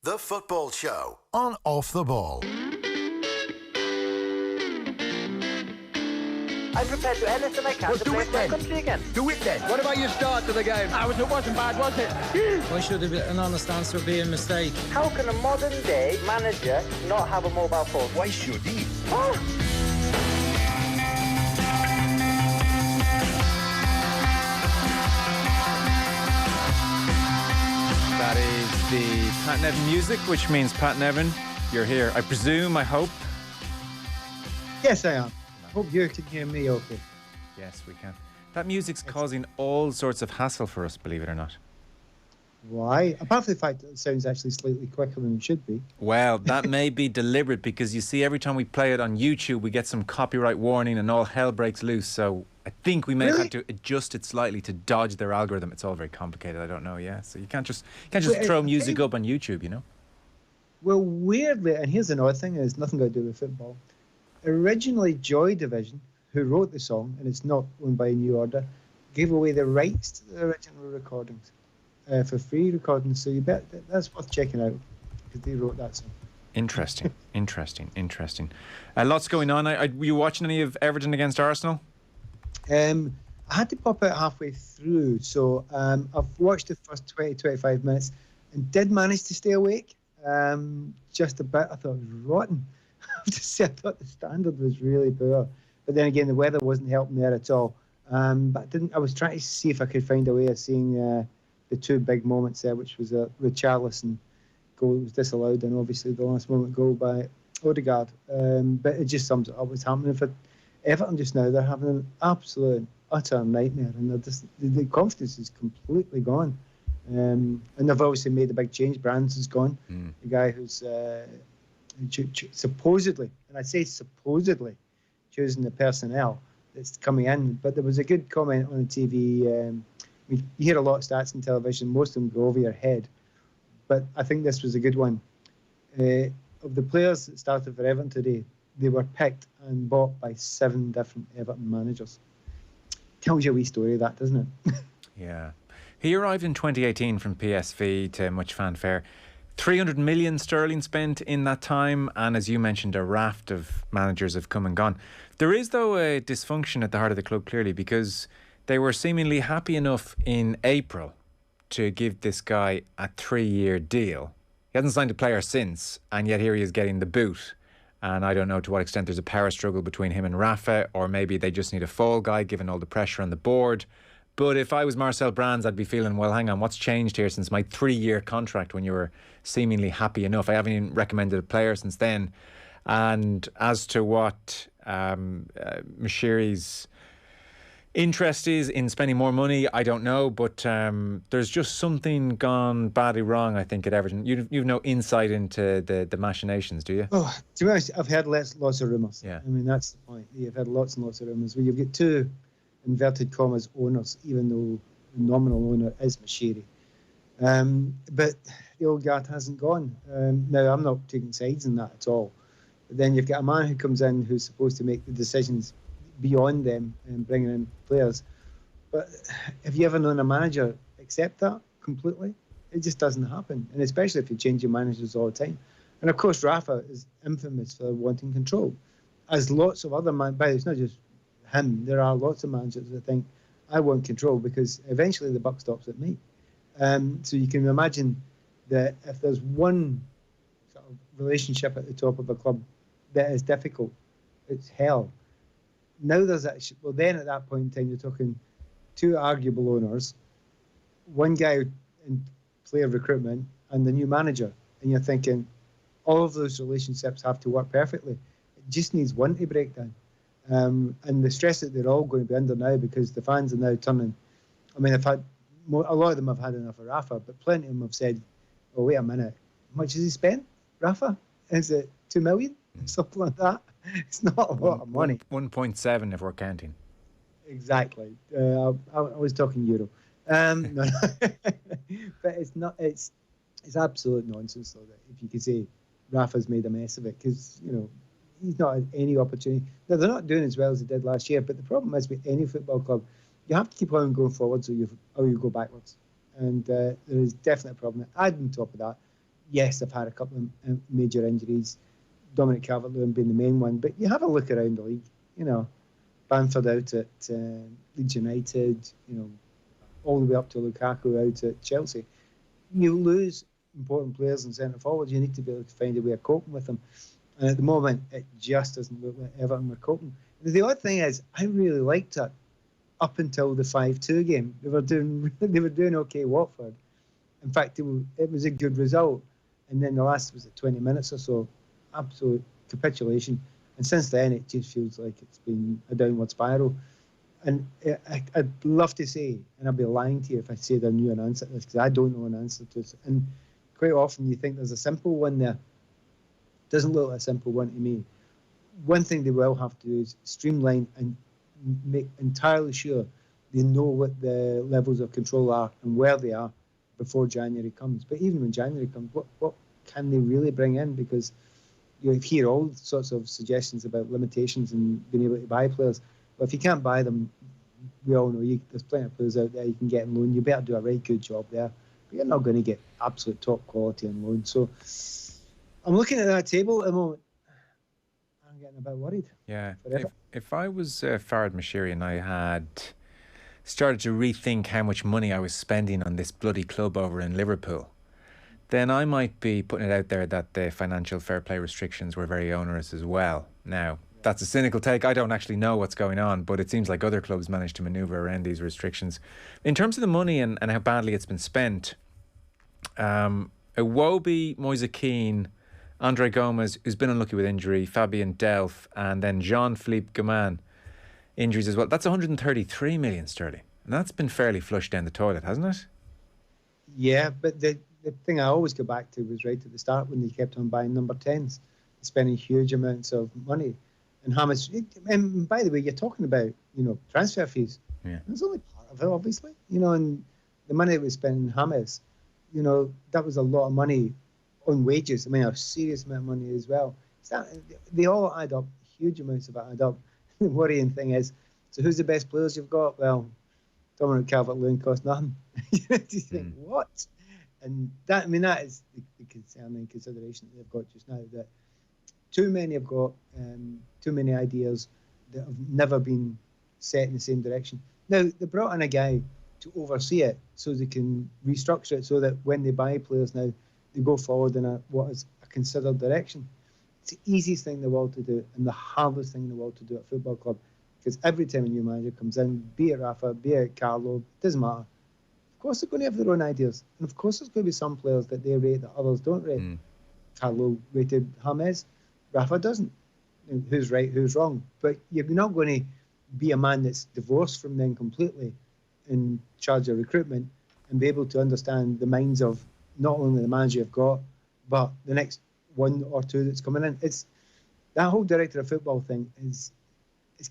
The Football Show on Off the Ball. I'm prepared to do anything I can to play for my country again. Do it then. What about your start to the game? It wasn't bad, was it? Why should an honest answer be a mistake? How can a modern day manager not have a mobile phone? Why should he? Oh. That is the Pat Nevin music, which means, Pat Nevin, you're here. I presume, I hope. Yes, I am. I hope you can hear me okay. Yes, we can. That music's causing all sorts of hassle for us, believe it or not. Why? Apart from the fact that it sounds actually slightly quicker than it should be. Well, that may be deliberate because you see, every time we play it on YouTube, we get some copyright warning and all hell breaks loose. So I think we may have had to adjust it slightly to dodge their algorithm. It's all very complicated. I don't know. Yeah, so you can't just throw music up on YouTube, you know. Well, weirdly, and here's an odd thing: it's nothing got to do with football. Originally, Joy Division, who wrote the song, and it's not owned by New Order, gave away the rights to the original recordings for free recordings. So you bet that's worth checking out because they wrote that song. Interesting. Lots going on. Were you watching any of Everton against Arsenal? I had to pop out halfway through, so I've watched the first 20-25 minutes and did manage to stay awake just a bit. I thought it was rotten. I have to say, I thought the standard was really poor. But then again, the weather wasn't helping there at all. But I was trying to see if I could find a way of seeing the two big moments there, which was the Richarlison goal that was disallowed, and obviously the last moment goal by Odegaard. But it just sums up what's happening. Everton just now, they're having an absolute, utter nightmare, and they're just, the confidence is completely gone. And they've obviously made a big change. Brands is gone. The guy who's supposedly, and I say supposedly, choosing the personnel that's coming in. But there was a good comment on the TV. You hear a lot of stats on television. Most of them go over your head. But I think this was a good one. Of the players that started for Everton today, they were picked and bought by 7 different Everton managers. Tells you a wee story, that, doesn't it? Yeah. He arrived in 2018 from PSV to much fanfare. 300 million sterling spent in that time, and as you mentioned, a raft of managers have come and gone. There is, though, a dysfunction at the heart of the club, clearly, because they were seemingly happy enough in April to give this guy a 3-year deal. He hasn't signed a player since, and yet here he is getting the boot. And I don't know to what extent there's a power struggle between him and Rafa, or maybe they just need a fall guy given all the pressure on the board. But if I was Marcel Brands, I'd be feeling, well, hang on, what's changed here since my 3-year contract when you were seemingly happy enough? I haven't even recommended a player since then. And as to what Mashiri's interest is in spending more money, I don't know, but there's just something gone badly wrong, I think, at Everton. You've no insight into the machinations, do you? Oh, to be honest, I've heard lots of rumours. Yeah. I mean, that's the point. You've had lots and lots of rumours where you've got 2 inverted commas owners, even though the nominal owner is Mashiri. But the old guard hasn't gone. Now, I'm not taking sides in that at all. But then you've got a man who comes in who's supposed to make the decisions beyond them and bringing in players. But have you ever known a manager accept that completely? It just doesn't happen. And especially if you change your managers all the time. And of course, Rafa is infamous for wanting control. As lots of other but it's not just him. There are lots of managers that think, I want control because eventually the buck stops at me. So you can imagine that if there's one sort of relationship at the top of a club that is difficult, it's hell. Now there's actually, well, then at that point in time, you're talking 2 arguable owners, one guy in player recruitment, and the new manager. And you're thinking, all of those relationships have to work perfectly. It just needs one to break down. And the stress that they're all going to be under now because the fans are now turning. I mean, a lot of them have had enough of Rafa, but plenty of them have said, oh, wait a minute, how much has he spent, Rafa? Is it 2 million? Something like that. It's not a lot of money. 1.7 if we're counting. Exactly. I was talking euro. No. But it's not. It's absolute nonsense, though, that if you could say Rafa's made a mess of it, because, you know, he's not had any opportunity. Now, they're not doing as well as they did last year, but the problem is with any football club, you have to keep on going forwards or you go backwards. And there is definitely a problem. Add on top of that, Yes, they've had a couple of major injuries, Dominic Calvert-Lewin being the main one, but you have a look around the league, you know, Bamford out at Leeds United, you know, all the way up to Lukaku out at Chelsea. You lose important players in centre forwards, you need to be able to find a way of coping with them. And at the moment, it just doesn't look like Everton were coping. The odd thing is, I really liked it up until the 5-2 game. They were doing okay, Watford. In fact, it was a good result. And then the last, was it 20 minutes or so, absolute capitulation. And since then, it just feels like it's been a downward spiral. And I'd love to say, and I'd be lying to you if I said I knew an answer to this, because I don't know an answer to it. And quite often you think there's a simple one there. Doesn't look like a simple one to me. One thing they will have to do is streamline and make entirely sure they know what the levels of control are and where they are before January comes. But even when January comes, what can they really bring in? Because you hear all sorts of suggestions about limitations and being able to buy players. But if you can't buy them, we all know there's plenty of players out there you can get on loan. You better do a very good job there. But you're not going to get absolute top quality on loan. So I'm looking at that table at the moment. I'm getting a bit worried. Yeah. If I was Farhad Moshiri and I had started to rethink how much money I was spending on this bloody club over in Liverpool, then I might be putting it out there that the financial fair play restrictions were very onerous as well. Now, that's a cynical take. I don't actually know what's going on, but it seems like other clubs managed to manoeuvre around these restrictions. In terms of the money and how badly it's been spent, Iwobi, Moise Keane, Andre Gomez, who's been unlucky with injury, Fabian Delph, and then Jean-Philippe Gaman, injuries as well. That's 133 million sterling. And that's been fairly flushed down the toilet, hasn't it? Yeah, but the thing I always go back to was right at the start when they kept on buying number 10s, spending huge amounts of money. And James, and by the way, you're talking about, transfer fees. Yeah. It's only part of it, obviously. And the money that we spend in James, that was a lot of money on wages. I mean, a serious amount of money as well. They all add up, huge amounts of it add up. The worrying thing is, so who's the best players you've got? Well, Dominic Calvert-Lewin costs nothing. You think, what? And that is the concerning consideration that they've got just now, that too many have got too many ideas that have never been set in the same direction. Now, they brought in a guy to oversee it so they can restructure it so that when they buy players now, they go forward in what is a considered direction. It's the easiest thing in the world to do and the hardest thing in the world to do at a football club, because every time a new manager comes in, be it Rafa, be it Carlo, it doesn't matter. Of course they're going to have their own ideas, and of course there's going to be some players that they rate that others don't rate. Carlo rated James, Rafa doesn't. Who's right, who's wrong? But you're not going to be a man that's divorced from them completely in charge of recruitment and be able to understand the minds of not only the manager you've got, but the next one or two that's coming in. It's that whole director of football thing is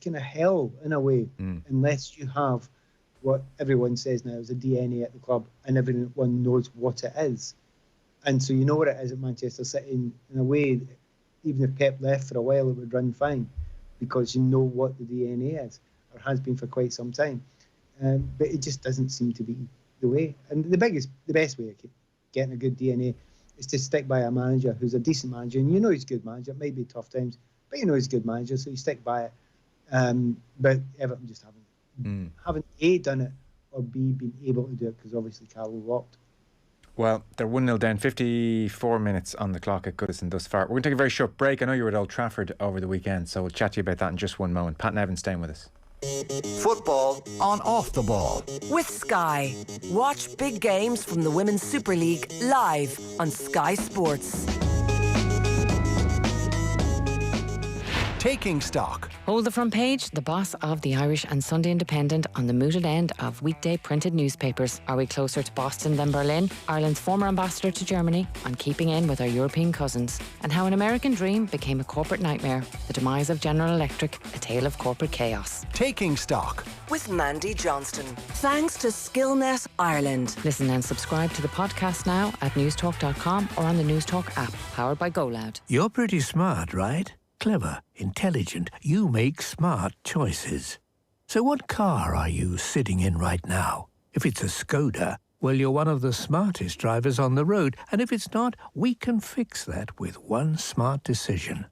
kind of hell in a way, unless you have what everyone says now is a DNA at the club and everyone knows what it is. And so you know what it is at Manchester City in a way. Even if Pep left for a while, it would run fine because you know what the DNA is, or has been for quite some time. But it just doesn't seem to be the way. And the best way of getting a good DNA is to stick by a manager who's a decent manager, and he's a good manager. It may be tough times, but he's a good manager, so you stick by it. But Everton just haven't A, done it, or B, been able to do it, because obviously Carlo walked. Well, they're 1-0 down, 54 minutes on the clock at Goodison thus far. We're going to take a very short break. I know you were at Old Trafford over the weekend, so we'll chat to you about that in just one moment. Pat Nevin staying with us. Football on Off the Ball. With Sky. Watch big games from the Women's Super League live on Sky Sports. Taking stock. Hold the front page, the boss of the Irish and Sunday Independent on the mooted end of weekday printed newspapers. Are we closer to Boston than Berlin? Ireland's former ambassador to Germany on keeping in with our European cousins. And how an American dream became a corporate nightmare. The demise of General Electric, a tale of corporate chaos. Taking stock. With Mandy Johnston. Thanks to Skillnet Ireland. Listen and subscribe to the podcast now at newstalk.com or on the Newstalk app, powered by GoLoud. You're pretty smart, right? Clever, intelligent. You make smart choices. So what car are you sitting in right now? If it's a Skoda, Well, you're one of the smartest drivers on the road, and if it's not, we can fix that with one smart decision.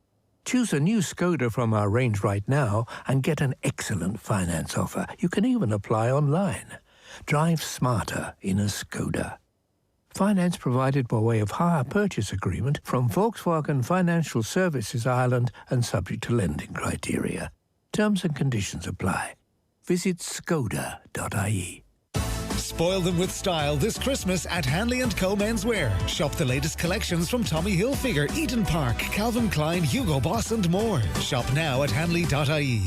Choose a new Skoda from our range right now and get an excellent finance offer. You can even apply online. Drive smarter in a Skoda. Finance provided by way of hire purchase agreement from Volkswagen Financial Services Ireland and subject to lending criteria. Terms and conditions apply. Visit skoda.ie. Spoil them with style this Christmas at Hanley & Co Menswear. Shop the latest collections from Tommy Hilfiger, Eden Park, Calvin Klein, Hugo Boss and more. Shop now at hanley.ie.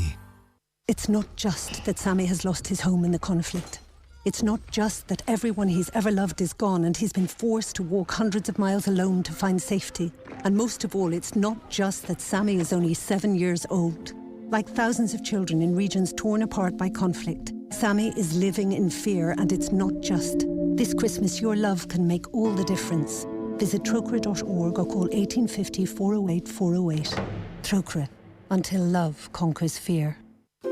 It's not just that Sammy has lost his home in the conflict. It's not just that everyone he's ever loved is gone and he's been forced to walk hundreds of miles alone to find safety. And most of all, it's not just that Sammy is only 7 years old. Like thousands of children in regions torn apart by conflict, Sammy is living in fear, and it's not just. This Christmas, your love can make all the difference. Visit Trócaire.org or call 1850 408 408. Trócaire, until love conquers fear.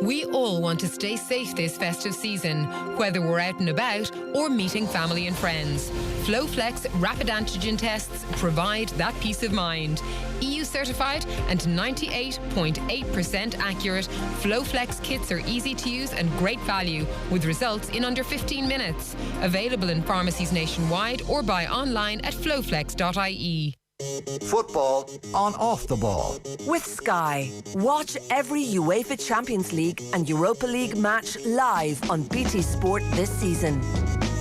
We all want to stay safe this festive season, whether we're out and about or meeting family and friends. FlowFlex rapid antigen tests provide that peace of mind. EU certified and 98.8% accurate, FlowFlex kits are easy to use and great value, with results in under 15 minutes. Available in pharmacies nationwide or buy online at flowflex.ie. Football on off the ball. With Sky. Watch every UEFA Champions League and Europa League match live on BT Sport this season.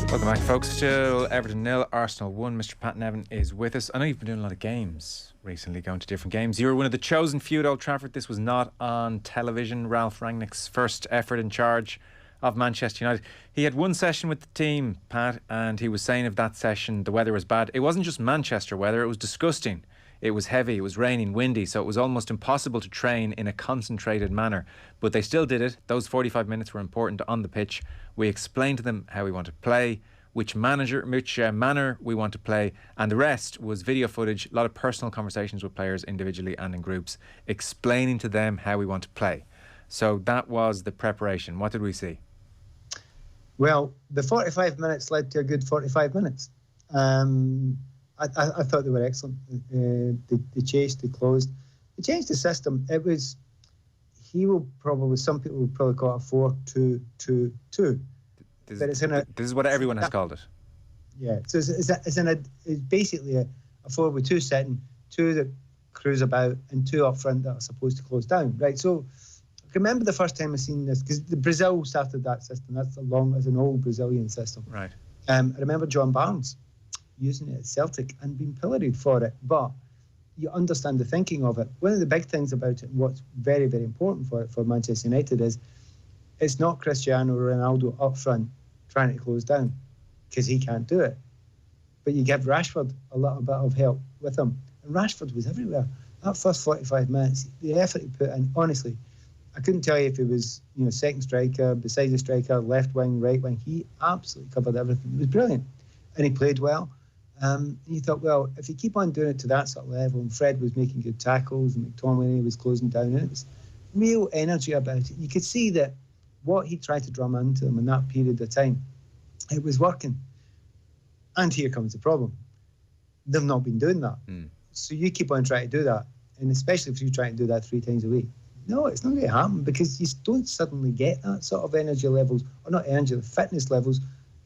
Welcome back, folks. Still Everton 0, Arsenal 1. Mr. Pat Nevin is with us. I know you've been doing a lot of games recently, going to different games. You were one of the chosen few at Old Trafford. This was not on television. Ralph Rangnick's first effort in charge of Manchester United. He had one session with the team, Pat, and he was saying of that session the weather was bad. It wasn't just Manchester weather, it was disgusting. It was heavy, it was raining, windy, so it was almost impossible to train in a concentrated manner. But they still did it. Those 45 minutes were important on the pitch. We explained to them how we want to play, which manner we want to play, and the rest was video footage, a lot of personal conversations with players individually and in groups, explaining to them how we want to play. So that was the preparation. What did we see? Well, the 45 minutes led to a good 45 minutes. I thought they were excellent. They chased, they closed. They changed the system. It was, some people will probably call it 4-2-2-2. This is what everyone has called it. Yeah, so it's basically a 4 with 2 setting, 2 that cruise about, and 2 up front that are supposed to close down, right? So I remember the first time I seen this, because Brazil started that system. That's as an old Brazilian system. Right. I remember John Barnes using it at Celtic and being pilloried for it, but you understand the thinking of it. One of the big things about it, and what's very, very important for Manchester United, is it's not Cristiano Ronaldo up front trying to close down, because he can't do it. But you give Rashford a little bit of help with him. And Rashford was everywhere. That first 45 minutes, the effort he put in, honestly, I couldn't tell you if he was, second striker, beside the striker, left wing, right wing. He absolutely covered everything. It was brilliant. And he played well. And you thought, well, if you keep on doing it to that sort of level, and Fred was making good tackles, and McTominay was closing down, and it was real energy about it. You could see that what he tried to drum into them in that period of time, it was working. And here comes the problem. They've not been doing that. So you keep on trying to do that, and especially if you try to do that 3 times a week. No, it's not going to happen, because you don't suddenly get that sort of energy levels, or not energy, the fitness levels,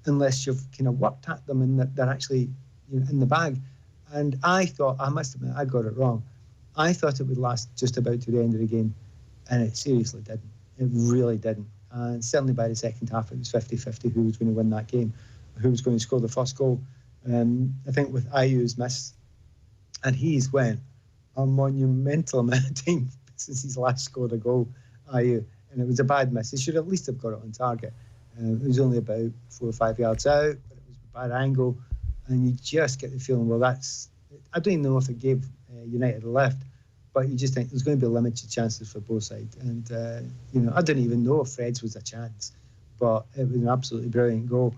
unless you've kind of worked at them and they're actually in the bag. And I thought, I must admit, I got it wrong. I thought it would last just about to the end of the game, and it seriously didn't. It really didn't. And certainly by the second half, it was 50-50 who was going to win that game, who was going to score the first goal. I think with Ayew's miss, and he's went a monumental amount of time since he's last scored a goal, Ayew, and it was a bad miss. He should at least have got it on target. It was only about 4 or 5 yards out, but it was a bad angle, and you just get the feeling, well, that's... I don't even know if it gave United a lift, but you just think there's going to be limited chances for both sides. And, I didn't even know if Fred's was a chance, but it was an absolutely brilliant goal.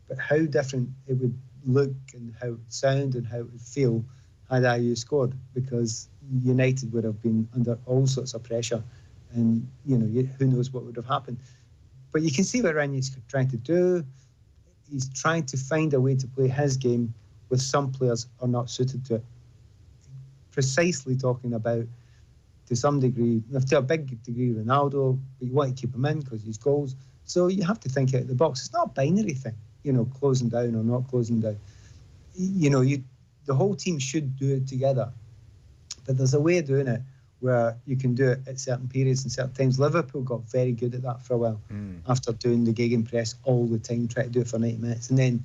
But how different it would look, and how it would sound, and how it would feel had Ayew scored, because United would have been under all sorts of pressure, and who knows what would have happened. But you can see what Rangnick's trying to do. he's trying to find a way to play his game with some players are not suited to it. Precisely talking about, to some degree, to a big degree, Ronaldo, but you want to keep him in because he's goals. So you have to think out of the box. It's not a binary thing, closing down or not closing down. The whole team should do it together. But there's a way of doing it where you can do it at certain periods and certain times. Liverpool got very good at that for a while after doing the gegenpress all the time, trying to do it for 90 minutes. And then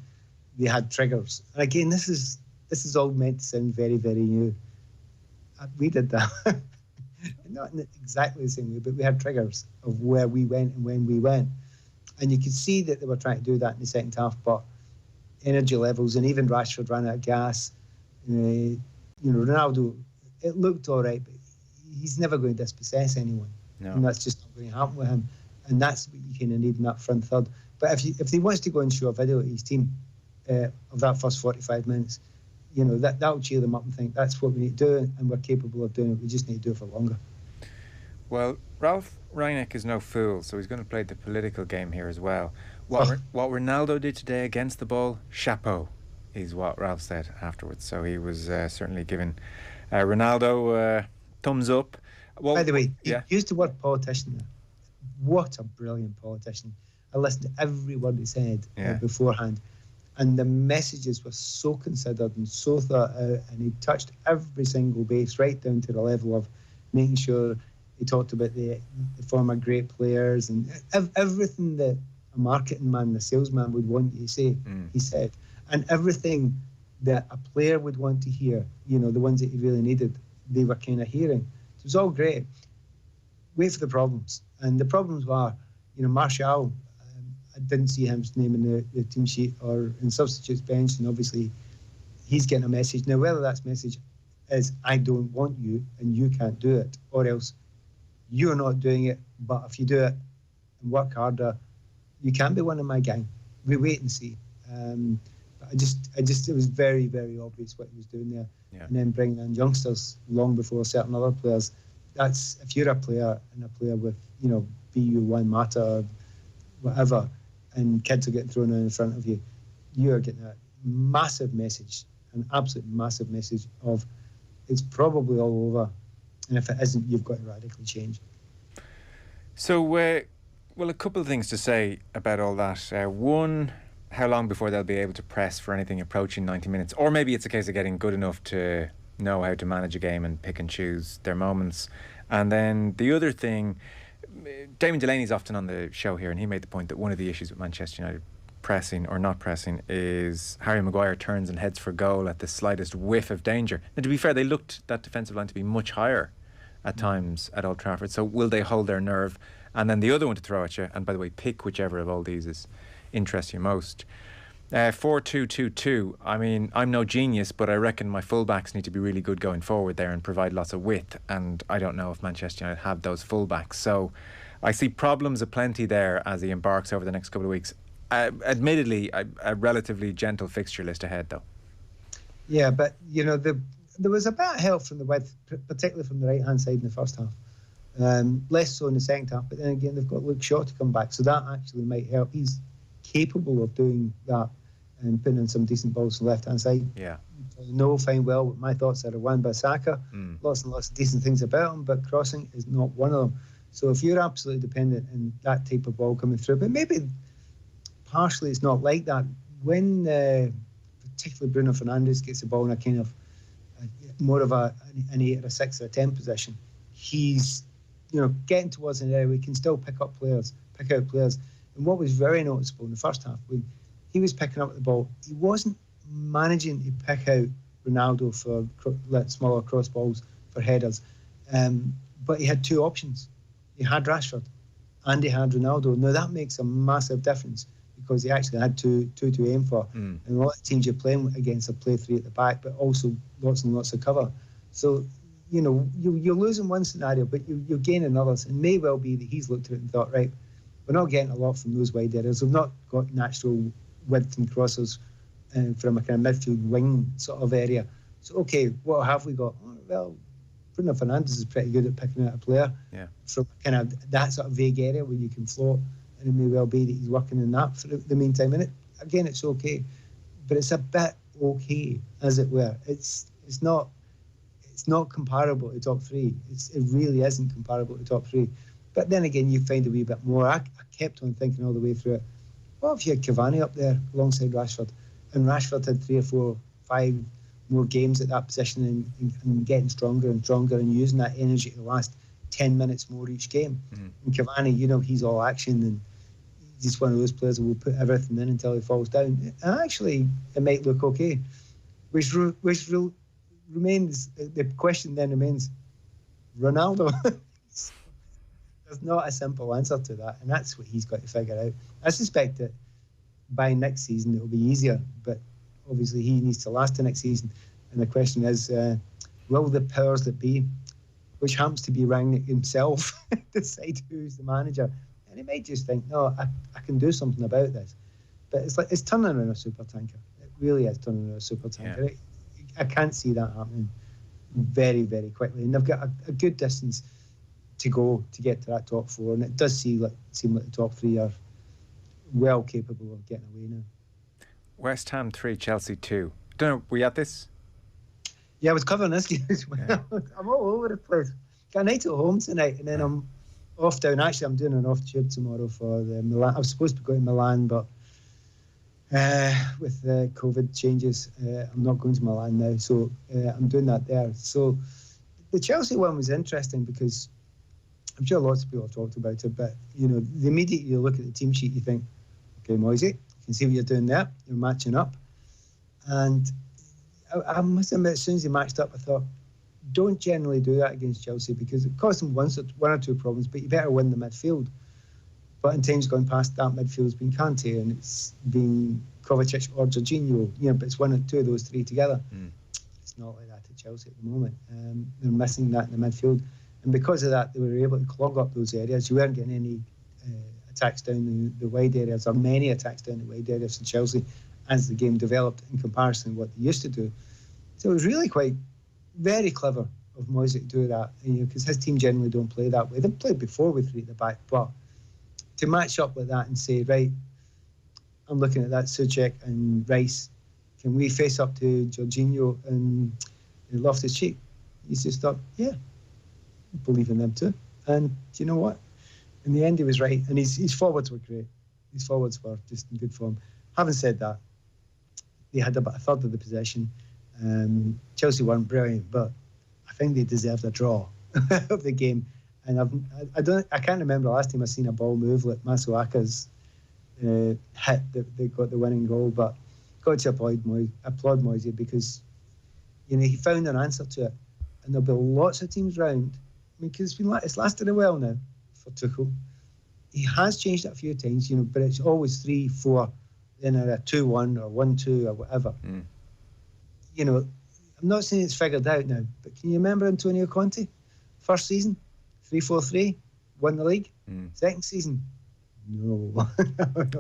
they had triggers. And again, this is all meant to sound very, very new. We did that. Not in exactly the same way, but we had triggers of where we went and when we went. And you could see that they were trying to do that in the second half, but energy levels, and even Rashford ran out of gas. Ronaldo, it looked all right, but he's never going to dispossess anyone. No. And that's just not going to happen with him. And that's what you kind of need in that front third. But if he wants to go and show a video of his team of that first 45 minutes, that'll cheer them up and think that's what we need to do, and we're capable of doing it. We just need to do it for longer. Well, Ralph Rangnick is no fool, so he's going to play the political game here as well. What Ronaldo did today against the ball, chapeau, is what Ralph said afterwards. So he was certainly giving Ronaldo thumbs up. Well, by the way, he used the word politician there. What a brilliant politician. I listened to every word he said beforehand. And the messages were so considered and so thought out, and he touched every single base right down to the level of making sure he talked about the former great players and everything that a marketing man, a salesman would want you to say, he said. And everything that a player would want to hear, the ones that he really needed, they were kind of hearing. So it was all great. Wait for the problems. And the problems were, Martial, I didn't see his name in the team sheet or in substitutes bench, and obviously he's getting a message. Now, whether that message is, I don't want you and you can't do it, or else you're not doing it, but if you do it and work harder, you can be one of my gang. We wait and see. But it was very, very obvious what he was doing there. Yeah. And then bringing in youngsters long before certain other players. That's, if you're a player and a player with, BU1 Mata or whatever, and kids are getting thrown in front of you, you're getting a massive message, an absolute massive message of it's probably all over. And if it isn't, you've got to radically change. So, well, a couple of things to say about all that. One, how long before they'll be able to press for anything approaching 90 minutes? Or maybe it's a case of getting good enough to know how to manage a game and pick and choose their moments. And then the other thing, Damien Delaney's often on the show here, and he made the point that one of the issues with Manchester United pressing or not pressing is Harry Maguire turns and heads for goal at the slightest whiff of danger. And to be fair, they looked that defensive line to be much higher at times at Old Trafford. So will they hold their nerve? And then the other one to throw at you, and by the way, pick whichever of all these interests you most. 4-2-2-2. I mean, I'm no genius, but I reckon my fullbacks need to be really good going forward there and provide lots of width. And I don't know if Manchester United have those fullbacks. So I see problems aplenty there as he embarks over the next couple of weeks. Admittedly, a relatively gentle fixture list ahead, though. Yeah, but, there was a bit of help from the width, particularly from the right-hand side in the first half. Less so in the second half, but then again, they've got Luke Shaw to come back, so that actually might help. He's capable of doing that and putting in some decent balls on the left-hand side. Yeah. No, fine, well, my thoughts are Wan-Bissaka. Lots and lots of decent things about him, but crossing is not one of them. So if you're absolutely dependent on that type of ball coming through, but maybe partially it's not like that. When particularly Bruno Fernandes gets the ball in a kind of more of an 8 or a 6 or a 10 position, he's getting towards an area where he can still pick out players. And what was very noticeable in the first half, when he was picking up the ball, he wasn't managing to pick out Ronaldo for smaller cross balls for headers, but he had two options. He had Rashford and he had Ronaldo. Now that makes a massive difference because he actually had two to aim for. And a lot of teams you're playing against are play three at the back, but also lots and lots of cover. So, you're losing one scenario, but you're gaining others. It may well be that he's looked at it and thought, right, we're not getting a lot from those wide areas. We've not got natural width and crosses from a kind of midfield wing sort of area. So, okay, what have we got? Well, Bruno Fernandes is pretty good at picking out a player from kind of that sort of vague area where you can float, and it may well be that he's working in that for the meantime. And again, it's okay, but it's a bit okay, as it were. It's not comparable to top three. It really isn't comparable to top three. But then again, you find a wee bit more. I kept on thinking all the way through it. Well, if you had Cavani up there alongside Rashford, and Rashford had 3 or 4, 5 more games at that position and getting stronger and stronger and using that energy to last 10 minutes more each game. And Cavani, he's all action, and he's one of those players who will put everything in until he falls down. And actually, it might look okay, which remains, the question then remains, Ronaldo. There's not a simple answer to that, and that's what he's got to figure out. I suspect that by next season it'll be easier, but obviously he needs to last the next season. And the question is, will the powers that be, which happens to be Rangnick himself, decide who's the manager? And he might just think, no, I can do something about this. But it's turning around a super tanker. It really is turning around a super tanker. Yeah. I can't see that happening very, very quickly. And they've got a good distance to go to get to that top 4. And it does seem like the top 3 are well capable of getting away now. West Ham 3, Chelsea 2. Don't know, were you at this? Yeah, I was covering this game as well. Yeah. I'm all over the place. Got a night at home tonight, and then I'm off down. Actually, I'm doing an off tube tomorrow for the Milan. I was supposed to be going to Milan, but with the COVID changes, I'm not going to Milan now. So I'm doing that there. So the Chelsea one was interesting because I'm sure lots of people have talked about it, but the immediate you look at the team sheet, you think, okay, Moisey, you can see what you're doing there. You're matching up, and I must admit, as soon as they matched up, I thought, don't generally do that against Chelsea because it cost them one or two problems, but you better win the midfield. But in times gone past, that midfield's been Kante and it's been Kovacic or Jorginho, but it's one or two of those three together. It's not like that at Chelsea at the moment. They're missing that in the midfield. And because of that, they were able to clog up those areas. You weren't getting any attacks down the wide areas, or many attacks down the wide areas in Chelsea as the game developed in comparison to what they used to do. So it was really very clever of Moyes to do that, because his team generally don't play that way. They've played before with 3 at the back, but to match up with that and say, right, I'm looking at that Souček and Rice, can we face up to Jorginho and Loftus-Cheek? He's just thought, yeah, believe in them too. And do you know what? In the end, he was right. And his forwards were great. His forwards were just in good form. Having said that, they had about a third of the possession. Chelsea weren't brilliant, but I think they deserved a draw of the game. And I can't remember the last time I've seen a ball move like Masuaka's hit that got the winning goal. But got to applaud Moyes because he found an answer to it, and there'll be lots of teams round. I mean, because it's lasted a while now for Tuchel. He has changed it a few times, but it's always 3-4, then a 2-1 or 1-2 or whatever. I'm not saying it's figured out now, but can you remember Antonio Conte? First season, 3-4-3, won the league. Second season, no.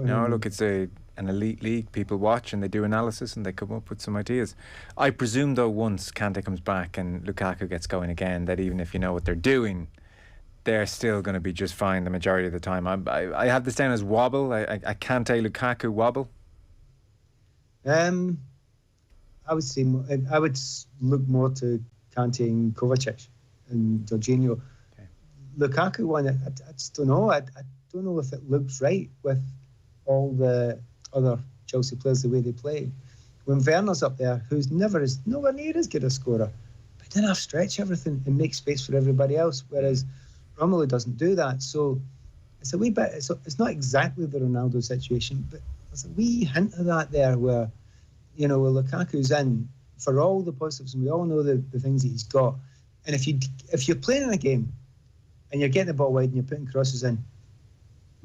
No, look, it's an elite league. People watch and they do analysis and they come up with some ideas. I presume, though, once Kante comes back and Lukaku gets going again, that even if you know what they're doing, they're still going to be just fine the majority of the time. I have this down as wobble. I Kante Lukaku wobble. I would say I would look more to Kante and Kovacic and Jorginho. Okay. Lukaku one, I just don't know. I don't know if it looks right with all the other Chelsea players the way they play. When Werner's up there, who's nowhere near as good a scorer, but then I've stretch everything and make space for everybody else, whereas Romelu doesn't do that. So it's a wee bit. It's not exactly the Ronaldo situation, but there's a wee hint of that there where. Lukaku's in for all the positives, and we all know the things that he's got. And if you're playing in a game and you're getting the ball wide and you're putting crosses in,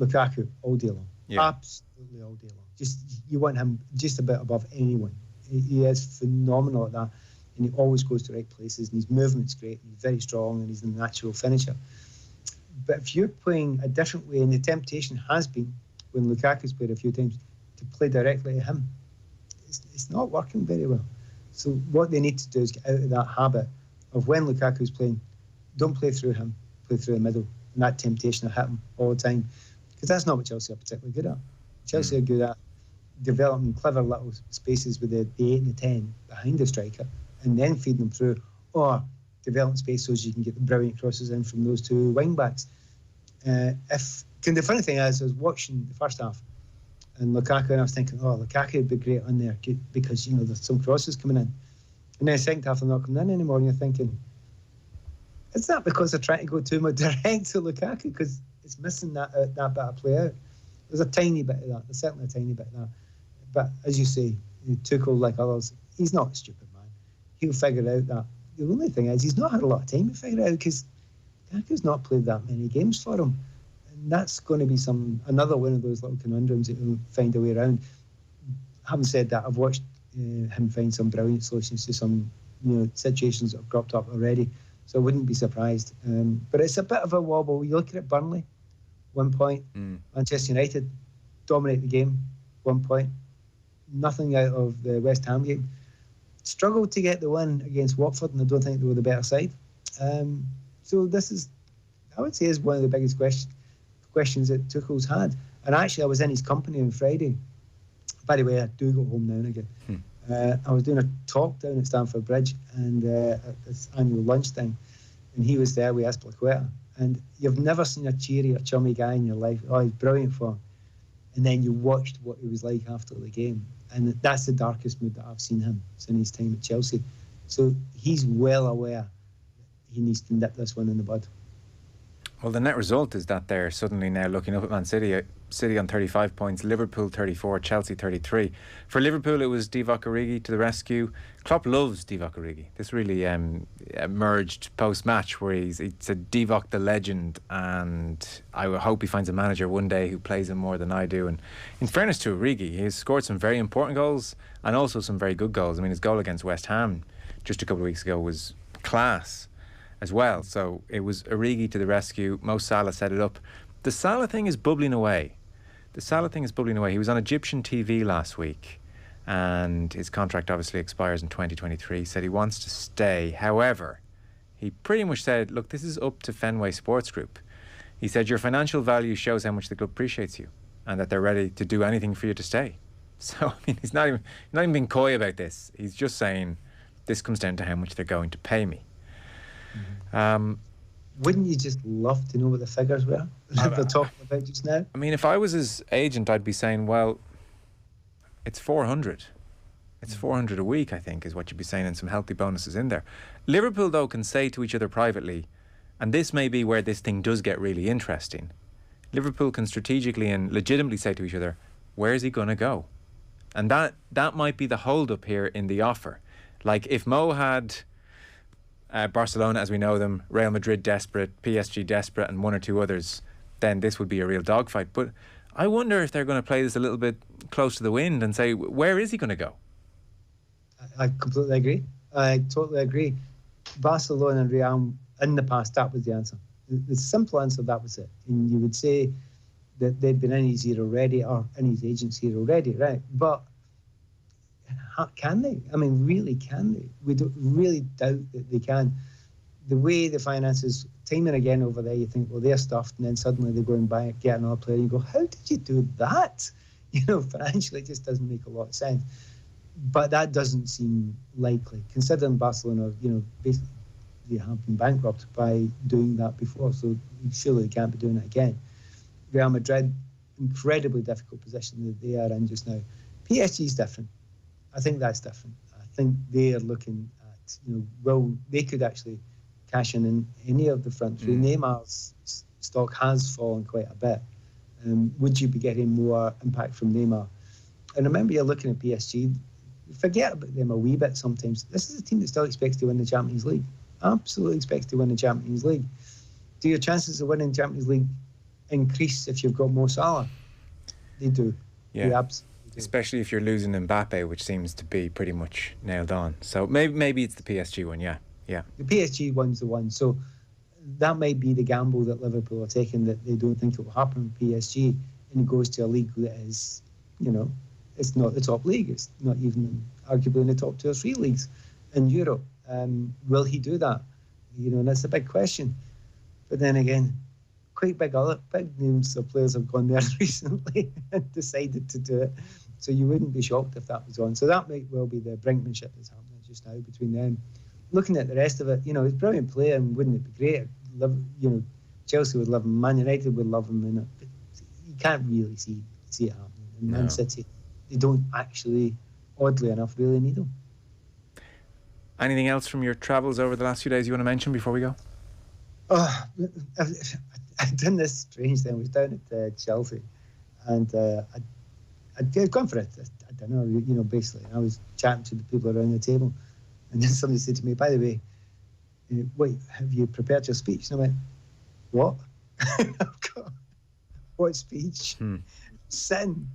Lukaku all day long, absolutely all day long. You want him just a bit above anyone. He is phenomenal at that, and he always goes to the right places. And his movement's great. And he's very strong, and he's a natural finisher. But if you're playing a different way, and the temptation has been when Lukaku's played a few times to play directly at him. It's not working very well. So what they need to do is get out of that habit of when Lukaku's playing, don't play through him, play through the middle. And that temptation will hit him all the time. Because that's not what Chelsea are particularly good at. Chelsea are good at developing clever little spaces with the 8 and the 10 behind the striker and then feed them through, or develop space so you can get the brilliant crosses in from those two wing backs. The funny thing is, I was watching the first half and Lukaku, and I was thinking, Lukaku would be great on there because, there's some crosses coming in. And then the second half, they're not coming in anymore, and you're thinking, is that because they're trying to go too much direct to Lukaku? Because it's missing that bit of play out. There's a tiny bit of that. There's certainly a tiny bit of that. But as you say, Tuchel, like others, he's not a stupid man. He'll figure out that. The only thing is, he's not had a lot of time to figure it out because Lukaku's not played that many games for him. And that's going to be another one of those little conundrums that he'll find a way around. Having said that, I've watched him find some brilliant solutions to some situations that have cropped up already. So I wouldn't be surprised. But it's a bit of a wobble. You look at it, Burnley, 1 point. Manchester United dominate the game, 1 point. Nothing out of the West Ham game. Struggled to get the win against Watford, and I don't think they were the better side. So this is, I would say, is one of the biggest questions that Tuchel's had. And actually, I was in his company on Friday. By the way, I do go home now and again. I was doing a talk down at Stamford Bridge and at this annual lunch thing, and he was there with Azpilicueta. And you've never seen a cheery or chummy guy in your life. Oh, he's brilliant for him. And then you watched what he was like after the game. And that's the darkest mood that I've seen him since his time at Chelsea. So he's well aware that he needs to nip this one in the bud. Well, the net result is that they're suddenly now looking up at Man City. City on 35 points, Liverpool 34, Chelsea 33. For Liverpool, it was Divock Origi to the rescue. Klopp loves Divock Origi. This really emerged post-match where he said Divock the legend, and I hope he finds a manager one day who plays him more than I do. And in fairness to Origi, he's scored some very important goals and also some very good goals. I mean, his goal against West Ham just a couple of weeks ago was class as well. So it was Origi to the rescue. Mo Salah set it up. The Salah thing is bubbling away. He was on Egyptian TV last week, and his contract obviously expires in 2023. He said he wants to stay. However, he pretty much said, look, this is up to Fenway Sports Group. He said, your financial value shows how much the club appreciates you and that they're ready to do anything for you to stay. So, I mean, he's not even being coy about this. He's just saying, this comes down to how much they're going to pay me. Wouldn't you just love to know what the figures were that they're talking about just now? I mean, if I was his agent, I'd be saying, well, it's 400. It's 400 a week, I think, is what you'd be saying, and some healthy bonuses in there. Liverpool, though, can say to each other privately, and this may be where this thing does get really interesting, Liverpool can strategically and legitimately say to each other, where's he going to go? And that might be the hold-up here in the offer. Like, if Mo had Barcelona, as we know them, Real Madrid desperate, PSG desperate, and one or two others, then this would be a real dogfight. But I wonder if they're going to play this a little bit close to the wind and say, where is he going to go? I completely agree. I totally agree. Barcelona and Real, in the past, that was the answer. The simple answer, that was it. And you would say that they'd been in his ear already, or in his agent's ear already, right? But can they? I mean, really, can they? We don't really doubt that they can. The way the finances, time and again over there, you think, well, they're stuffed, and then suddenly they go and buy, get another player. You go, how did you do that? Financially, it just doesn't make a lot of sense. But that doesn't seem likely, considering Barcelona, basically they have been bankrupt by doing that before, so surely they can't be doing it again. Real Madrid, incredibly difficult position that they are in just now. PSG is different. I think that's different. I think they are looking at, they could actually cash in any of the front three. Neymar's stock has fallen quite a bit. Would you be getting more impact from Neymar? And remember, you're looking at PSG. Forget about them a wee bit sometimes. This is a team that still expects to win the Champions League. Absolutely expects to win the Champions League. Do your chances of winning Champions League increase if you've got Mo Salah? They do. Yeah. They absolutely do. Especially if you're losing Mbappe, which seems to be pretty much nailed on. So maybe it's the PSG one, yeah. The PSG one's the one. So that might be the gamble that Liverpool are taking, that they don't think it will happen with PSG, and it goes to a league that is, it's not the top league. It's not even arguably in the top 2 or 3 leagues in Europe. Will he do that? And that's a big question. But then again, quite big names of players have gone there recently and decided to do it. So you wouldn't be shocked if that was on. So that might well be the brinkmanship that's happening just now between them. Looking at the rest of it, he's a brilliant player, and wouldn't it be great? Chelsea would love him, Man United would love him, but you can't really see it happening. And Man City, they don't actually, oddly enough, really need him. Anything else from your travels over the last few days you want to mention before we go? I've done this strange thing. I was down at Chelsea, and I'd gone for a dinner, basically. And I was chatting to the people around the table, and then somebody said to me, "By the way, wait, have you prepared your speech?" And I went, "What?" What speech? Sitting,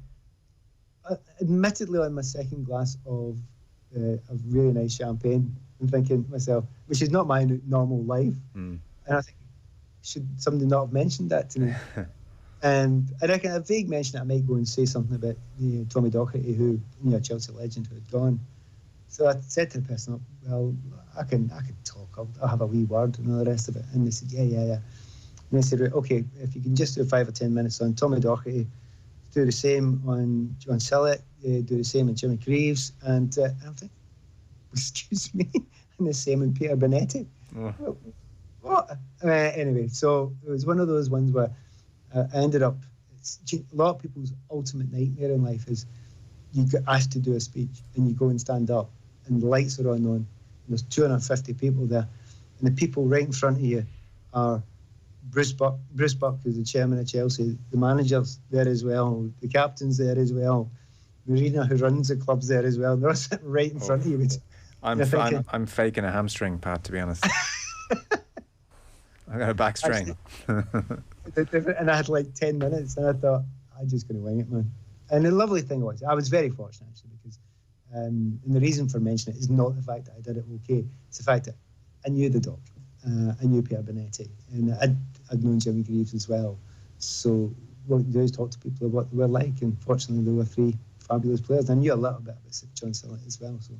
admittedly, on my second glass of really nice champagne, and thinking to myself, which is not my normal life, and I think, should somebody not have mentioned that to me? And I reckon a vague mention that I might go and say something about Tommy Docherty, who, a Chelsea legend who had gone. So I said to the person, "Well, I can talk. I'll have a wee word and all the rest of it." And they said, "Yeah." And I said, "Right, okay, if you can just do 5 or 10 minutes on Tommy Docherty, do the same on John Sillett, do the same on Jimmy Greaves," and I'm thinking, "Excuse me," and the same on Peter Bonetti. What? Anyway, so it was one of those ones where I ended up. A lot of people's ultimate nightmare in life is you get asked to do a speech and you go and stand up and the lights are on, and there's 250 people there, and the people right in front of you are Bruce Buck is the chairman of Chelsea, the manager's there as well, the captain's there as well, Marina, who runs the club's there as well. They're all sitting right in front of you. I'm faking a hamstring, Pat, to be honest. I got a back strain. And I had like 10 minutes, and I thought, I'm just going to wing it, man. And the lovely thing was, I was very fortunate, actually, because and the reason for mentioning it is not the fact that I did it okay. It's the fact that I knew the doctor, I knew Peter Bonetti, and I'd known Jimmy Greaves as well. So what you do is talk to people about what they were like, and fortunately there were 3 fabulous players. I knew a little bit about John Sillett as well, so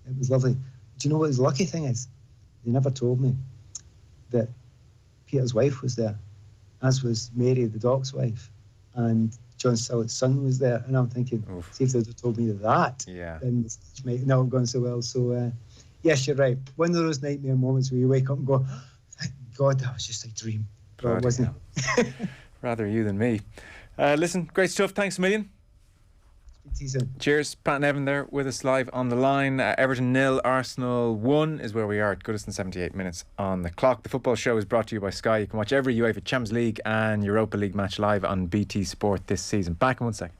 it was lovely. Do you know what his lucky thing is? They never told me that Peter's wife was there, as was Mary, the doc's wife, and John Sillett's son was there. And I'm thinking, see if they'd have told me that, then the speech might not have gone so well. So, yes, you're right. One of those nightmare moments where you wake up and go, thank God, that was just a dream. Well, it wasn't. Rather you than me. Listen, great stuff. Thanks a million. Cheers. Pat and Nevin there with us live on the line. Everton 0, Arsenal 1 is where we are at Goodison. 78 minutes on the clock. The football show is brought to you by Sky. You can watch every UEFA Champions League and Europa League match live on BT Sport this season. Back in 1 second.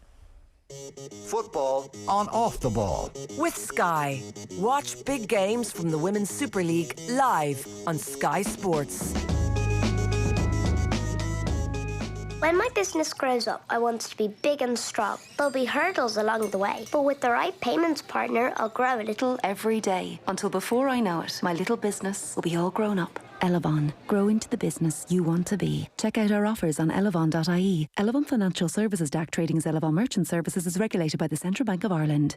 Football on Off the Ball. With Sky. Watch big games from the Women's Super League live on Sky Sports. When my business grows up, I want it to be big and strong. There'll be hurdles along the way, but with the right payments partner, I'll grow a little every day. Until before I know it, my little business will be all grown up. Elevon. Grow into the business you want to be. Check out our offers on elevon.ie. Elevon Financial Services DAC Trading as Elevon Merchant Services is regulated by the Central Bank of Ireland.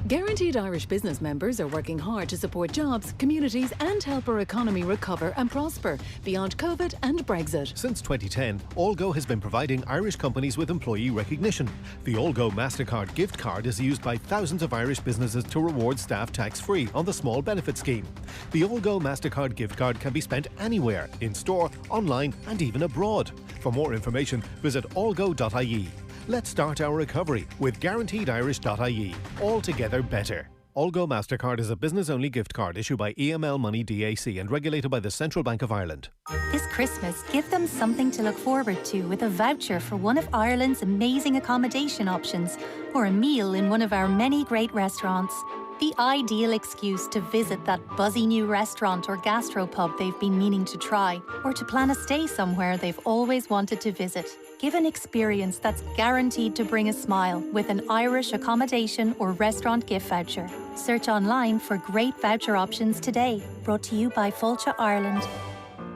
Guaranteed Irish business members are working hard to support jobs, communities and help our economy recover and prosper beyond COVID and Brexit. Since 2010, Allgo has been providing Irish companies with employee recognition. The Allgo MasterCard gift card is used by thousands of Irish businesses to reward staff tax-free on the small benefit scheme. The Allgo MasterCard gift card can be spent anywhere, in store, online and even abroad. For more information, visit allgo.ie. Let's start our recovery with guaranteedirish.ie. Altogether better. Allgo MasterCard is a business-only gift card issued by EML Money DAC and regulated by the Central Bank of Ireland. This Christmas, give them something to look forward to with a voucher for one of Ireland's amazing accommodation options or a meal in one of our many great restaurants. The ideal excuse to visit that buzzy new restaurant or gastropub they've been meaning to try, or to plan a stay somewhere they've always wanted to visit. Give an experience that's guaranteed to bring a smile with an Irish accommodation or restaurant gift voucher. Search online for great voucher options today. Brought to you by Fulcha Ireland.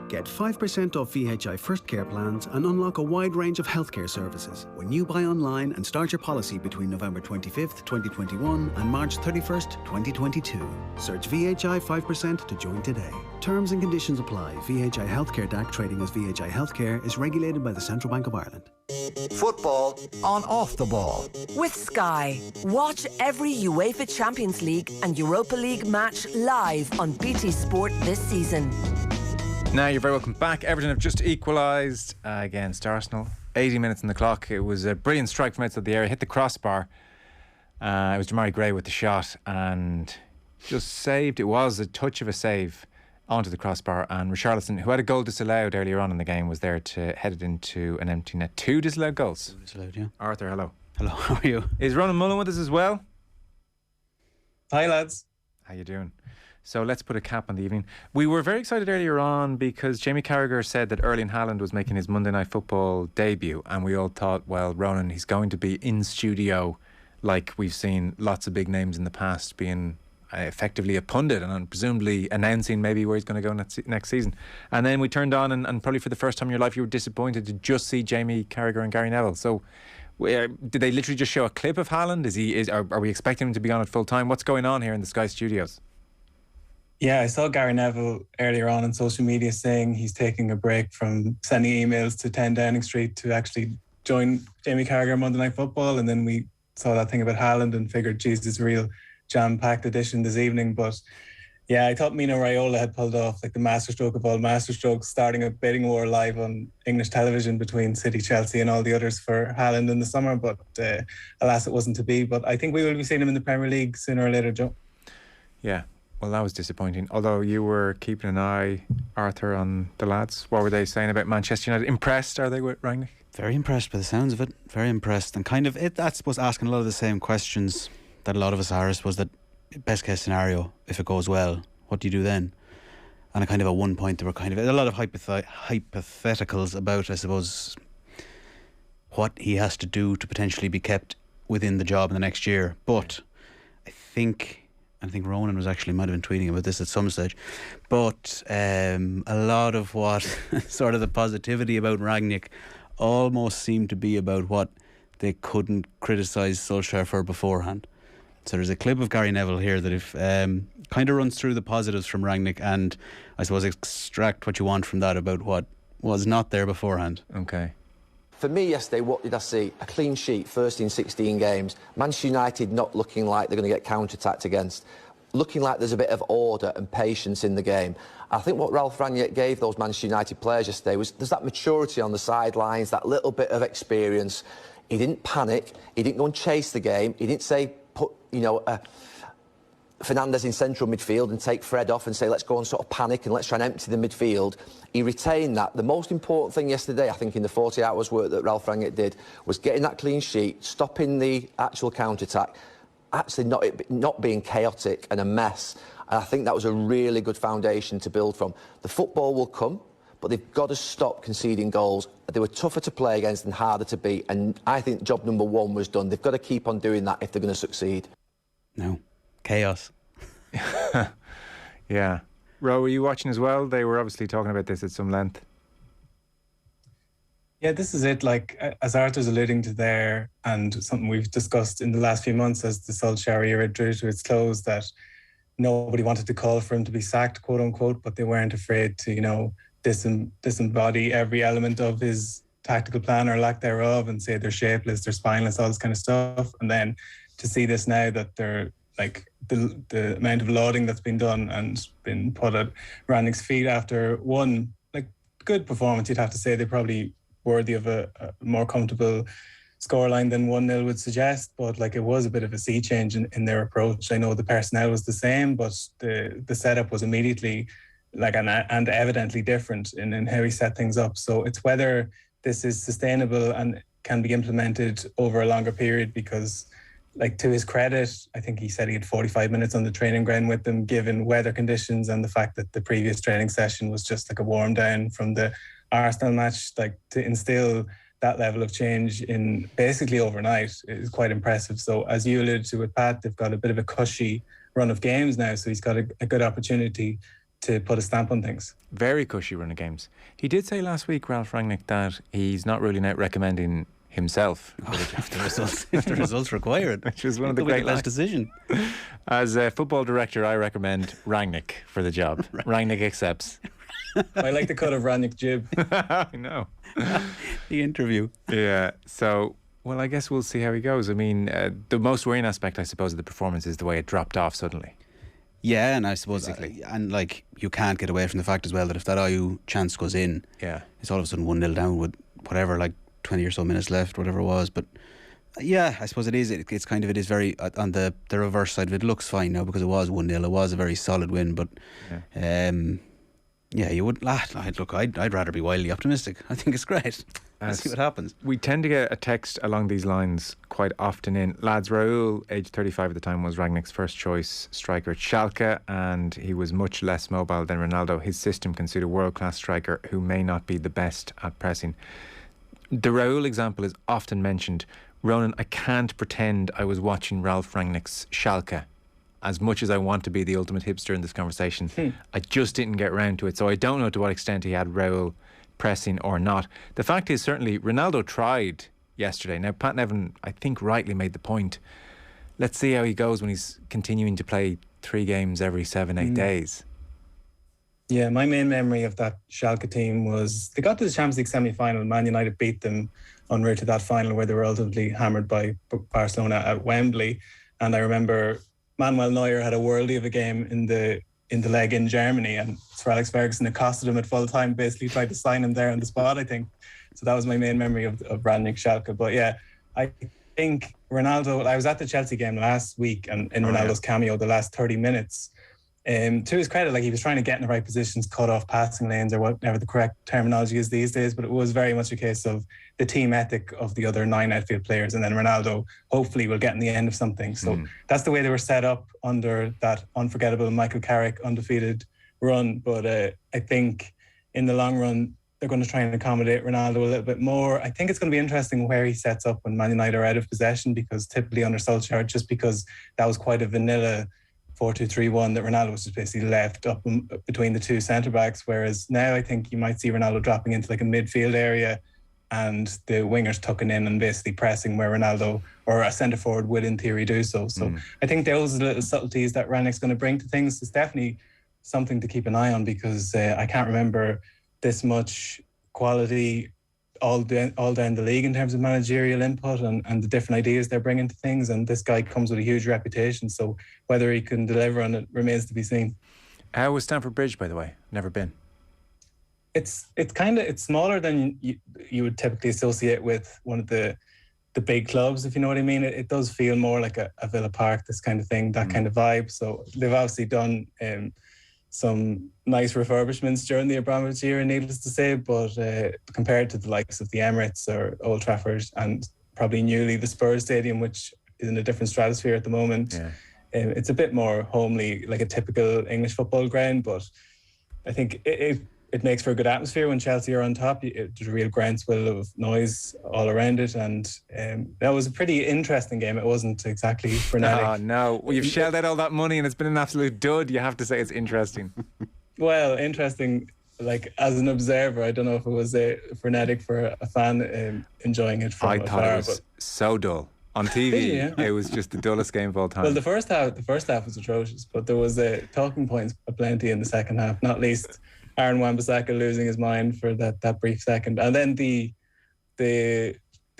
Get 5% off VHI First Care plans and unlock a wide range of healthcare services when you buy online and start your policy between November 25th, 2021 and March 31st, 2022. Search VHI 5% to join today. Terms and conditions apply. VHI Healthcare DAC trading as VHI Healthcare is regulated by the Central Bank of Ireland. Football on Off the Ball. With Sky. Watch every UEFA Champions League and Europa League match live on BT Sport this season. Now you're very welcome back. Everton have just equalised against Arsenal. 80 minutes on the clock. It was a brilliant strike from outside the area. Hit the crossbar. It was Jamari Gray with the shot and just saved. It was a touch of a save onto the crossbar, and Richarlison, who had a goal disallowed earlier on in the game, was there to head it into an empty net. 2 disallowed goals. 2 disallowed, yeah. Arthur, hello. Hello, how are you? Is Ronan Mullen with us as well? Hi lads. How you doing? So let's put a cap on the evening. We were very excited earlier on because Jamie Carragher said that Erling Haaland was making his Monday Night Football debut, and we all thought, well, Ronan, he's going to be in studio like we've seen lots of big names in the past being effectively a pundit and presumably announcing maybe where he's going to go next season. And then we turned on and probably for the first time in your life you were disappointed to just see Jamie Carragher and Gary Neville. So did they literally just show a clip of Haaland? Are we expecting him to be on it full time? What's going on here in the Sky Studios? Yeah, I saw Gary Neville earlier on social media saying he's taking a break from sending emails to 10 Downing Street to actually join Jamie Carragher on Monday Night Football. And then we saw that thing about Haaland and figured, geez, it's a real jam-packed edition this evening. But yeah, I thought Mino Raiola had pulled off like the masterstroke of all masterstrokes, starting a bidding war live on English television between City, Chelsea and all the others for Haaland in the summer. But alas, it wasn't to be. But I think we will be seeing him in the Premier League sooner or later, Joe. Yeah, well, that was disappointing. Although you were keeping an eye, Arthur, on the lads. What were they saying about Manchester United? Impressed, are they, with Rangnick? Very impressed by the sounds of it. Very impressed. And kind of, that's was asking a lot of the same questions that a lot of us are, was that best case scenario, if it goes well, what do you do then? And a kind of at one point there were kind of a lot of hypotheticals about, I suppose, what he has to do to potentially be kept within the job in the next year. But I think Ronan might have been tweeting about this at some stage, but a lot of what sort of the positivity about Rangnick almost seemed to be about what they couldn't criticise Solskjaer for beforehand. So there's a clip of Gary Neville here that if kind of runs through the positives from Rangnick and I suppose extract what you want from that about what was not there beforehand. Okay. For me yesterday, what did I see? A clean sheet, first in 16 games. Manchester United not looking like they're going to get counter-attacked against. Looking like there's a bit of order and patience in the game. I think what Ralph Rangnick gave those Manchester United players yesterday was there's that maturity on the sidelines, that little bit of experience. He didn't panic. He didn't go and chase the game. He didn't say, put, Fernandes in central midfield and take Fred off and say, let's go and sort of panic and let's try and empty the midfield. He retained that. The most important thing yesterday, I think, in the 40 hours work that Ralph Rangnick did was getting that clean sheet, stopping the actual counter-attack, actually not being chaotic and a mess. And I think that was a really good foundation to build from. The football will come, but they've got to stop conceding goals. They were tougher to play against and harder to beat. And I think job number one was done. They've got to keep on doing that if they're going to succeed. No. Chaos. Yeah. Ro, were you watching as well? They were obviously talking about this at some length. Yeah, this is it. Like, as Arthur's alluding to there, and something we've discussed in the last few months as the Solskjaer era drew to its close, that nobody wanted to call for him to be sacked, quote unquote, but they weren't afraid to, disembody every element of his tactical plan or lack thereof and say they're shapeless, they're spineless, all this kind of stuff. And then to see this now that they're like the amount of lauding that's been done and been put at Rangnick's feet after one like good performance, you'd have to say they're probably worthy of a more comfortable scoreline than 1-0 would suggest, but like it was a bit of a sea change in their approach. I know the personnel was the same, but the setup was immediately like and evidently different in how he set things up. So it's whether this is sustainable and can be implemented over a longer period, because like to his credit, I think he said he had 45 minutes on the training ground with them, given weather conditions and the fact that the previous training session was just like a warm down from the Arsenal match. Like to instill that level of change in basically overnight is quite impressive. So as you alluded to with Pat, they've got a bit of a cushy run of games now, so he's got a good opportunity to put a stamp on things. Very cushy run of games. He did say last week, Ralph Rangnick, that he's not ruling out recommending himself if the results require it, which was one of the great best decision. As a football director, I recommend Rangnick for the job. Rangnick accepts. I like the cut of Rangnick jib. I know. The interview. Yeah. So, well, I guess we'll see how he goes. I mean, the most worrying aspect, I suppose, of the performance is the way it dropped off suddenly. Yeah, and I suppose, and like, you can't get away from the fact as well that if that IU chance goes in, it's all of a sudden 1-0 down with whatever, like 20 or so minutes left, whatever it was. But yeah, I suppose it is. It's kind of, it is very on the reverse side of it. Looks fine now because it was 1-0. It was a very solid win, but yeah, you would. Look, I'd rather be wildly optimistic. I think it's great. Let's see what happens. We tend to get a text along these lines quite often in. Lads, Raúl, aged 35 at the time, was Rangnick's first choice striker at Schalke, and he was much less mobile than Ronaldo. His system can suit a world-class striker who may not be the best at pressing. The Raúl example is often mentioned. Ronan, I can't pretend I was watching Ralph Rangnick's Schalke. As much as I want to be the ultimate hipster in this conversation, I just didn't get round to it. So I don't know to what extent he had Raúl pressing or not. The fact is, certainly, Ronaldo tried yesterday. Now, Pat Nevin, I think, rightly made the point. Let's see how he goes when he's continuing to play 3 games every 7-8 days. Yeah, my main memory of that Schalke team was they got to the Champions League semi-final. Man United beat them en route to that final where they were ultimately hammered by Barcelona at Wembley. And I remember Manuel Neuer had a worldie of a game in the leg in Germany, and Sir Alex Ferguson accosted him at full time, basically tried to sign him there on the spot, I think. So that was my main memory of Rangnick Schalke. But yeah, I think Ronaldo, I was at the Chelsea game last week, and in Ronaldo's cameo, the last 30 minutes, to his credit, like, he was trying to get in the right positions, cut off passing lanes, or whatever the correct terminology is these days, but it was very much a case of the team ethic of the other 9 outfield players, and then Ronaldo hopefully will get in the end of something. So that's the way they were set up under that unforgettable Michael Carrick undefeated run. But I think in the long run, they're going to try and accommodate Ronaldo a little bit more. I think it's going to be interesting where he sets up when Man United are out of possession, because typically under Solskjaer, just because that was quite a vanilla 4-2-3-1, that Ronaldo was just basically left up between the 2 centre-backs, whereas now I think you might see Ronaldo dropping into like a midfield area and the wingers tucking in and basically pressing where Ronaldo or a centre-forward would in theory do so. So I think those are the little subtleties that Rangnick's going to bring to things. It's definitely something to keep an eye on, because I can't remember this much quality all down the league in terms of managerial input and the different ideas they're bringing to things. And this guy comes with a huge reputation, so whether he can deliver on it remains to be seen. How was Stamford Bridge, by the way? Never been. It's smaller than you would typically associate with one of the big clubs, if you know what I mean. It does feel more like a Villa Park, this kind of thing, that kind of vibe. So they've obviously done some nice refurbishments during the Abramovich era, needless to say, but compared to the likes of the Emirates or Old Trafford and probably newly the Spurs Stadium, which is in a different stratosphere at the moment, it's a bit more homely, like a typical English football ground. But I think it makes for a good atmosphere when Chelsea are on top. There's a real groundswell of noise all around it, and that was a pretty interesting game. It wasn't exactly frenetic. Oh no, well, you've shelled out all that money and it's been an absolute dud. You have to say it's interesting. Well, interesting, like as an observer, I don't know if it was frenetic for a fan enjoying it from afar. I thought it was so dull. On TV, It was just the dullest game of all time. Well, the first half was atrocious, but there was talking points aplenty in the second half, not least Aaron Wan-Bissaka losing his mind for that brief second. And then the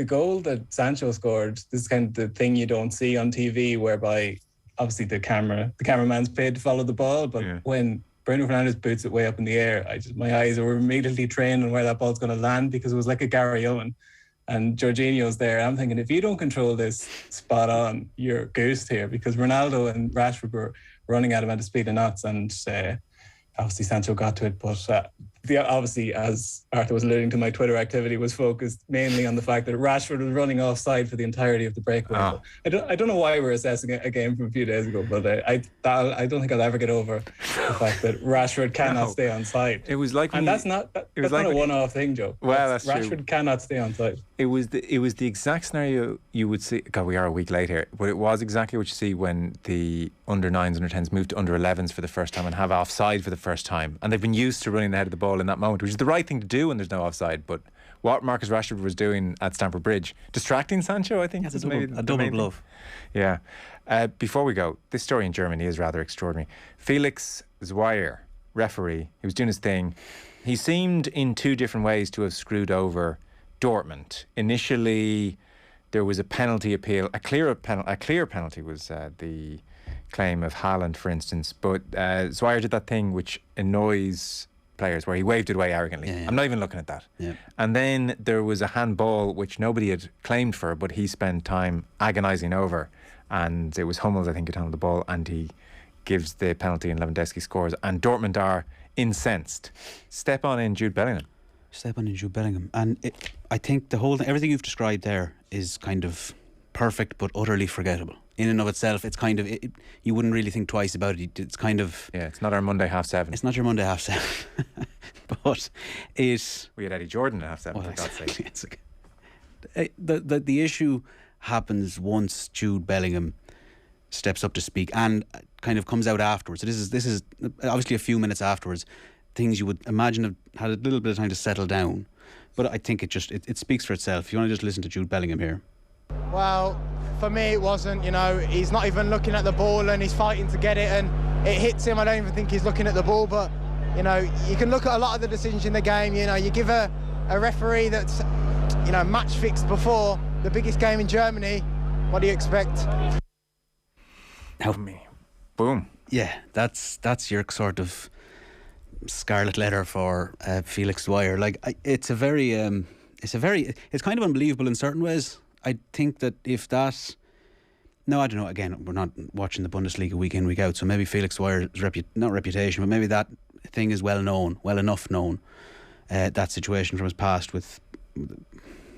goal that Sancho scored, this is kind of the thing you don't see on TV, whereby obviously the cameraman's paid to follow the ball, but when Bruno Fernandes boots it way up in the air, my eyes were immediately trained on where that ball's going to land, because it was like a Gary Owen. And Jorginho's there. I'm thinking, if you don't control this spot on, you're goosed here, because Ronaldo and Rashford were running at him at the speed of knots, and obviously Sancho got to it. But obviously, as Arthur was alluding to, my Twitter activity was focused mainly on the fact that Rashford was running offside for the entirety of the breakaway. I don't know why we're assessing a game from a few days ago, but I don't think I'll ever get over the fact that Rashford cannot stay on side. It was like, and that's not a one-off thing, Joe. Well, that's Rashford true. Cannot stay on side. It was the exact scenario you would see. God, we are a week late here, but it was exactly what you see when the under 9s, under 10s moved to under 11s for the first time and have offside for the first time, and they've been used to running ahead of the ball in that moment, which is the right thing to do when there's no offside. But what Marcus Rashford was doing at Stamford Bridge, distracting Sancho, I think, a double glove. Yeah. Before we go, this story in Germany is rather extraordinary. Felix Zweier referee. He was doing his thing. He seemed in two different ways to have screwed over Dortmund. Initially, there was a penalty appeal. A clear penalty was the claim of Haaland, for instance. But Zweier did that thing which annoys players, where he waved it away arrogantly. Yeah. I'm not even looking at that. Yeah. And then there was a handball which nobody had claimed for, but he spent time agonising over. And it was Hummels, I think, who handled the ball, and he gives the penalty and Lewandowski scores. And Dortmund are incensed. Step on in Jude Bellingham. And I think the whole thing, everything you've described there is kind of perfect but utterly forgettable. In and of itself, it's kind of, you wouldn't really think twice about it. It's kind of... Yeah, it's not our Monday 7:30. It's not your Monday 7:30. But it... We had Eddie Jordan at 7:30, for God's sake. The issue happens once Jude Bellingham steps up to speak and kind of comes out afterwards. So this is obviously a few minutes afterwards. Things you would imagine have had a little bit of time to settle down. But I think it speaks for itself. You want to just listen to Jude Bellingham here. Well, for me it wasn't, he's not even looking at the ball and he's fighting to get it and it hits him. I don't even think he's looking at the ball, but, you can look at a lot of the decisions in the game. You give a referee that's, match fixed before the biggest game in Germany. What do you expect? Help me. Boom. Yeah, that's your sort of scarlet letter for Felix Zweier. Like, it's kind of unbelievable in certain ways. I think that if that... No, I don't know. Again, we're not watching the Bundesliga week in, week out, so maybe Felix Zweier's not reputation, but maybe that thing is well enough known. That situation from his past with...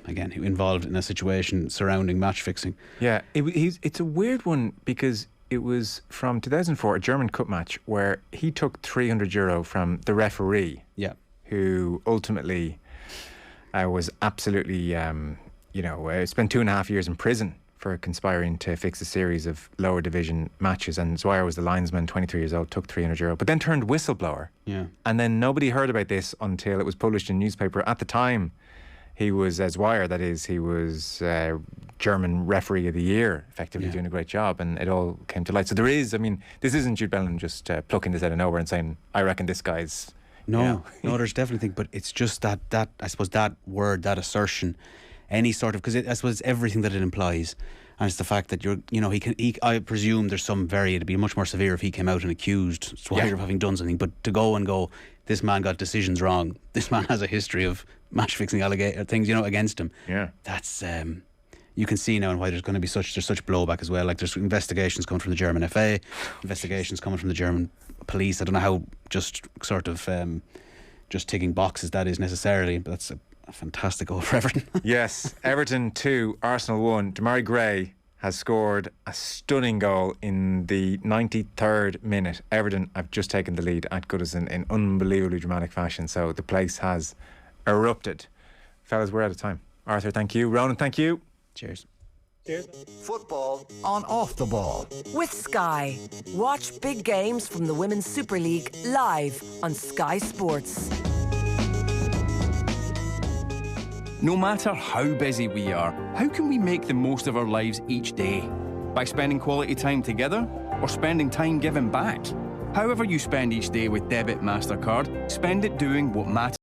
Again, involved in a situation surrounding match fixing. Yeah, it's a weird one because it was from 2004, a German Cup match, where he took €300 from the referee. Yeah. Who ultimately was absolutely, spent 2.5 years in prison for conspiring to fix a series of lower division matches. And Zweier was the linesman, 23 years old, took €300, but then turned whistleblower. Yeah. And then nobody heard about this until it was published in a newspaper. At the time, he was, Zweier, that is, he was German Referee of the Year, effectively doing a great job, and it all came to light. So there is, this isn't Jude Bellingham just plucking this out of nowhere and saying, I reckon this guy's... No, there's definitely thing, but it's just that I suppose that word, that assertion, any sort of, because I suppose everything that it implies, and it's the fact that I presume there's it'd be much more severe if he came out and accused Zweier of having done something, but to go, this man got decisions wrong, this man has a history of match fixing things, against him. Yeah. That's, you can see now why there's going to be such blowback as well. Like, there's investigations coming from the German FA, investigations coming from the German police. I don't know how just sort of just ticking boxes that is necessarily, but that's a fantastic goal for Everton. Yes, Everton 2, Arsenal 1. Demarai Gray has scored a stunning goal in the 93rd minute. Everton have just taken the lead at Goodison in unbelievably dramatic fashion, so the place has erupted. Fellas, we're out of time. Arthur, thank you. Ronan, thank you. Cheers. Football on Off the Ball. With Sky. Watch big games from the Women's Super League live on Sky Sports. No matter how busy we are, how can we make the most of our lives each day? By spending quality time together or spending time giving back? However you spend each day with Debit MasterCard, spend it doing what matters.